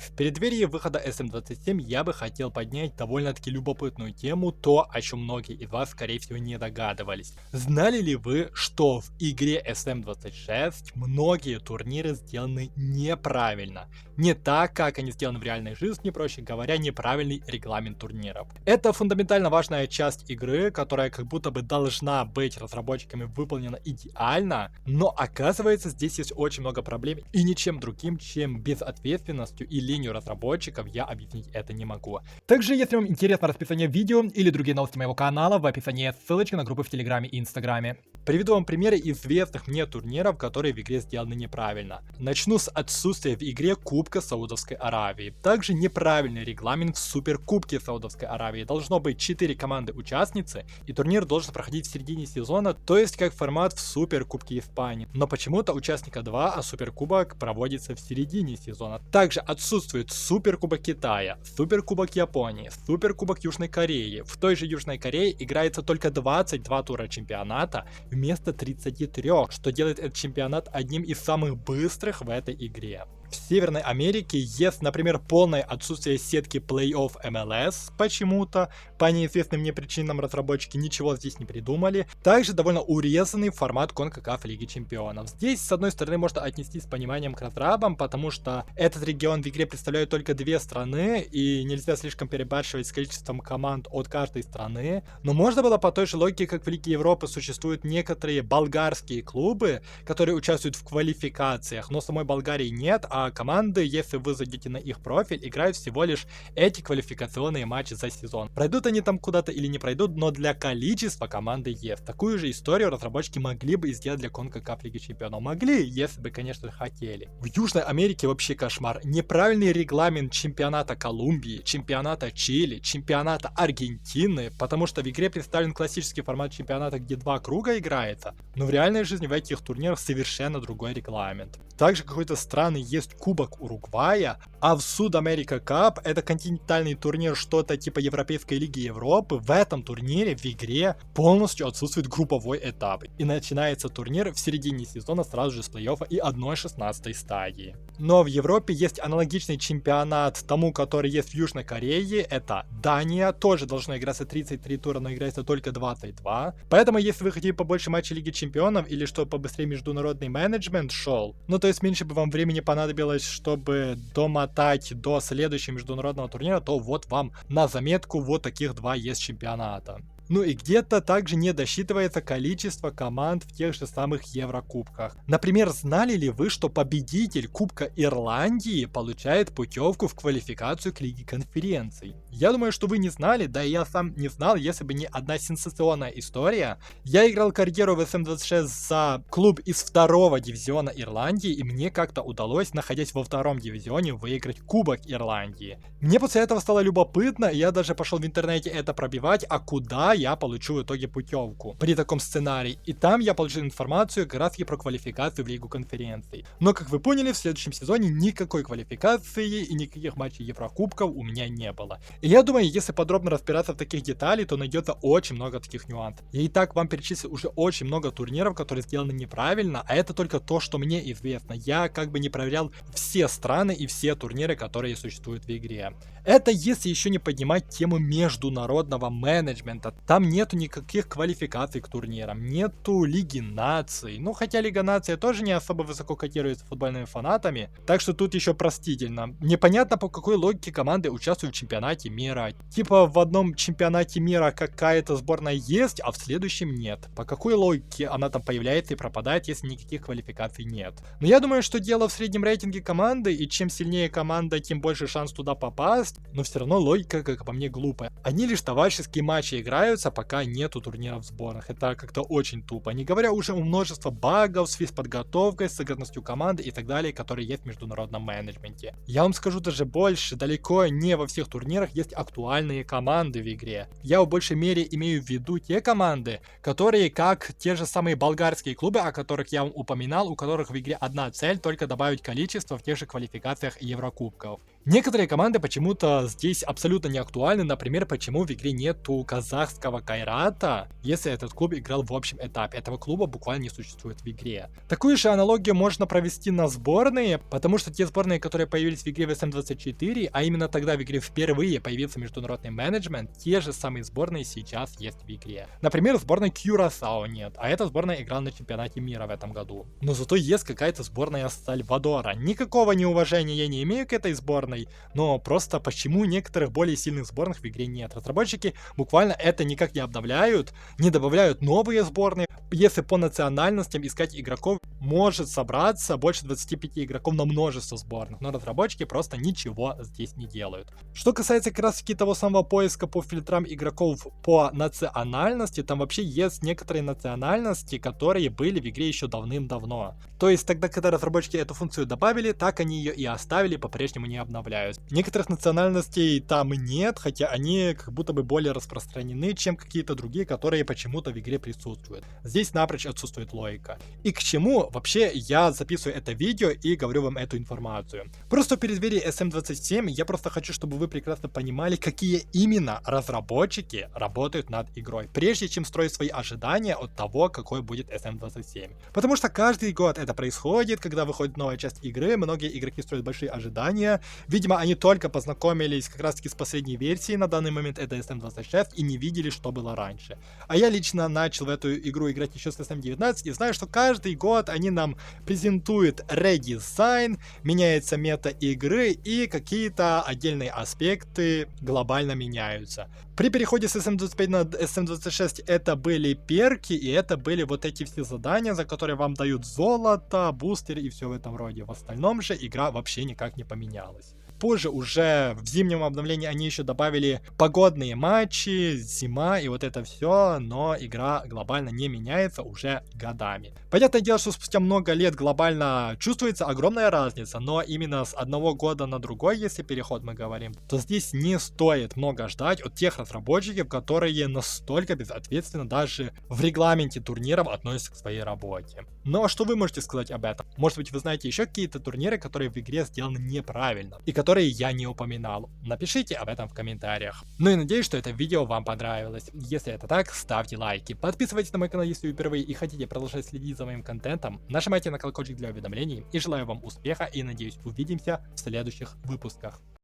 В преддверии выхода SM27 я бы хотел поднять довольно-таки любопытную тему, то, о чем многие из вас, скорее всего, не догадывались. Знали ли вы, что в игре SM26 многие турниры сделаны неправильно? Не так, как они сделаны в реальной жизни, проще говоря, неправильный регламент турниров. Это фундаментально важная часть игры, которая как будто бы должна быть разработчиками выполнена идеально, но оказывается здесь есть очень много проблем, и ничем другим, чем безответственностью и ленью разработчиков я объяснить это не могу. Также, если вам интересно расписание видео или другие новости моего канала, в описании есть ссылочка на группы в Телеграме и Инстаграме. Приведу вам примеры известных мне турниров, которые в игре сделаны неправильно. Начну с отсутствия в игре Кубка Саудовской Аравии. Также неправильный регламент в Суперкубке Саудовской Аравии. Должно быть 4 команды-участницы, и турнир должен проходить в середине сезона, то есть как формат в Суперкубке Испании. Но почему-то участника 2, а Суперкубок проводится в середине сезона. Также отсутствует Суперкубок Китая, Суперкубок Японии, Суперкубок Южной Кореи. В той же Южной Корее играется только 22 тура чемпионата вместо 33, что делает этот чемпионат одним из самых быстрых в этой игре. В Северной Америке есть, например, полное отсутствие сетки плей-офф MLS почему-то. По неизвестным мне причинам разработчики ничего здесь не придумали. Также довольно урезанный формат CONCACAF Лиги Чемпионов. Здесь, с одной стороны, можно отнести с пониманием к разрабам, потому что этот регион в игре представляет только 2 страны, и нельзя слишком перебарщивать с количеством команд от каждой страны. Но можно было по той же логике, как в Лиге Европы существуют некоторые болгарские клубы, которые участвуют в квалификациях, но самой Болгарии нет, а команды, если вы зайдете на их профиль, играют всего лишь эти квалификационные матчи за сезон. Пройдут они там куда-то или не пройдут, но для количества команды есть. Такую же историю разработчики могли бы сделать для CONCACAF Лиги Чемпионов. Могли, если бы, конечно, хотели. В Южной Америке вообще кошмар. Неправильный регламент чемпионата Колумбии, чемпионата Чили, чемпионата Аргентины, потому что в игре представлен классический формат чемпионата, где 2 круга играется, но в реальной жизни в этих турнирах совершенно другой регламент. Также какой-то странный есть Кубок Уругвая, а в Судамерика Кап, это континентальный турнир, что-то типа Европейской Лиги Европы, в этом турнире в игре полностью отсутствует групповой этап. И начинается турнир в середине сезона сразу же с плей-оффа и 1/16 стадии. Но в Европе есть аналогичный чемпионат тому, который есть в Южной Корее, это Дания, тоже должно играться 33 тура, но играется только 22. Поэтому если вы хотите побольше матчей Лиги Чемпионов или чтобы побыстрее международный менеджмент шел, ну то есть меньше бы вам времени понадобилось, чтобы домотать до следующего международного турнира, то вот вам на заметку вот таких 2 есть чемпионата. Ну и где-то также не досчитывается количество команд в тех же самых Еврокубках. Например, знали ли вы, что победитель Кубка Ирландии получает путевку в квалификацию к Лиге Конференций? Я думаю, что вы не знали, да и я сам не знал, если бы не одна сенсационная история. Я играл карьеру в SM26 за клуб из 2-го дивизиона Ирландии, и мне как-то удалось, находясь во 2-м дивизионе, выиграть Кубок Ирландии. Мне после этого стало любопытно, и я даже пошел в интернете это пробивать, а куда я получу в итоге путевку при таком сценарии. И там я получил информацию как раз и про квалификацию в Лигу Конференций. Но, как вы поняли, в следующем сезоне никакой квалификации и никаких матчей Еврокубков у меня не было. И я думаю, если подробно разбираться в таких деталях, то найдется очень много таких нюансов. Я и так вам перечислил уже очень много турниров, которые сделаны неправильно, а это только то, что мне известно. Я как бы не проверял все страны и все турниры, которые существуют в игре. Это если еще не поднимать тему международного менеджмента. Там нету никаких квалификаций к турнирам, нету Лиги Наций. Ну, хотя Лига Наций тоже не особо высоко котируется футбольными фанатами, так что тут еще простительно. Непонятно, по какой логике команды участвуют в чемпионате мира. Типа в одном чемпионате мира какая-то сборная есть, а в следующем нет. По какой логике она там появляется и пропадает, если никаких квалификаций нет? Но я думаю, что дело в среднем рейтинге команды, и чем сильнее команда, тем больше шанс туда попасть. Но все равно логика, как по мне, глупая. Они лишь товарищеские матчи играются, пока нету турниров в сборных. Это как-то очень тупо. Не говоря уже о множестве багов с физподготовкой, с сыгранностью команды и так далее, которые есть в международном менеджменте. Я вам скажу даже больше, далеко не во всех турнирах есть актуальные команды в игре. Я в большей мере имею в виду те команды, которые как те же самые болгарские клубы, о которых я вам упоминал, у которых в игре одна цель, только добавить количество в тех же квалификациях Еврокубков. Некоторые команды почему-то здесь абсолютно не актуальны. Например, почему в игре нету казахского Кайрата, если этот клуб играл в общем этапе. Этого клуба буквально не существует в игре. Такую же аналогию можно провести на сборные, потому что те сборные, которые появились в игре в SM24, а именно тогда в игре впервые появился международный менеджмент, те же самые сборные сейчас есть в игре. Например, сборной Кюрасао нет, а эта сборная играла на чемпионате мира в этом году. Но зато есть какая-то сборная Сальвадора. Никакого неуважения я не имею к этой сборной, но просто почему некоторых более сильных сборных в игре нет. Разработчики буквально это никак не обновляют, не добавляют новые сборные. Если по национальностям искать игроков, может собраться больше 25 игроков на множество сборных, но разработчики просто ничего здесь не делают. Что касается как раз таки того самого поиска по фильтрам игроков по национальности, там вообще есть некоторые национальности, которые были в игре еще давным-давно. То есть тогда, когда разработчики эту функцию добавили, так они ее и оставили, по-прежнему не обновляют. Некоторых национальностей там нет, хотя они как будто бы более распространены, чем какие-то другие, которые почему-то в игре присутствуют. Здесь напрочь отсутствует логика. И к чему вообще я записываю это видео и говорю вам эту информацию? Просто в преддверии SM27 я просто хочу, чтобы вы прекрасно понимали, какие именно разработчики работают над игрой, прежде чем строить свои ожидания от того, какой будет SM27. Потому что каждый год это происходит, когда выходит новая часть игры, многие игроки строят большие ожидания. Видимо, они только познакомились как раз таки с последней версией, на данный момент это SM26, и не видели, что было раньше. А я лично начал в эту игру играть еще с SM19 и знаю, что каждый год они нам презентуют редизайн, меняется мета игры и какие-то отдельные аспекты глобально меняются. При переходе с SM25 на SM26 это были перки, и это были вот эти все задания, за которые вам дают золото, бустер и все в этом роде. В остальном же игра вообще никак не поменялась. Позже уже в зимнем обновлении они еще добавили погодные матчи, зима и вот это все, но игра глобально не меняется уже годами. Понятное дело, что спустя много лет глобально чувствуется огромная разница, но именно с одного года на другой, если переход мы говорим, то здесь не стоит много ждать от тех разработчиков, которые настолько безответственно даже в регламенте турниров относятся к своей работе. Но что вы можете сказать об этом? Может быть, вы знаете еще какие-то турниры, которые в игре сделаны неправильно и которые я не упоминал? Напишите об этом в комментариях. Ну и надеюсь, что это видео вам понравилось. Если это так, ставьте лайки. Подписывайтесь на мой канал, если вы впервые и хотите продолжать следить за моим контентом. Нажимайте на колокольчик для уведомлений. И желаю вам успеха и надеюсь увидимся в следующих выпусках.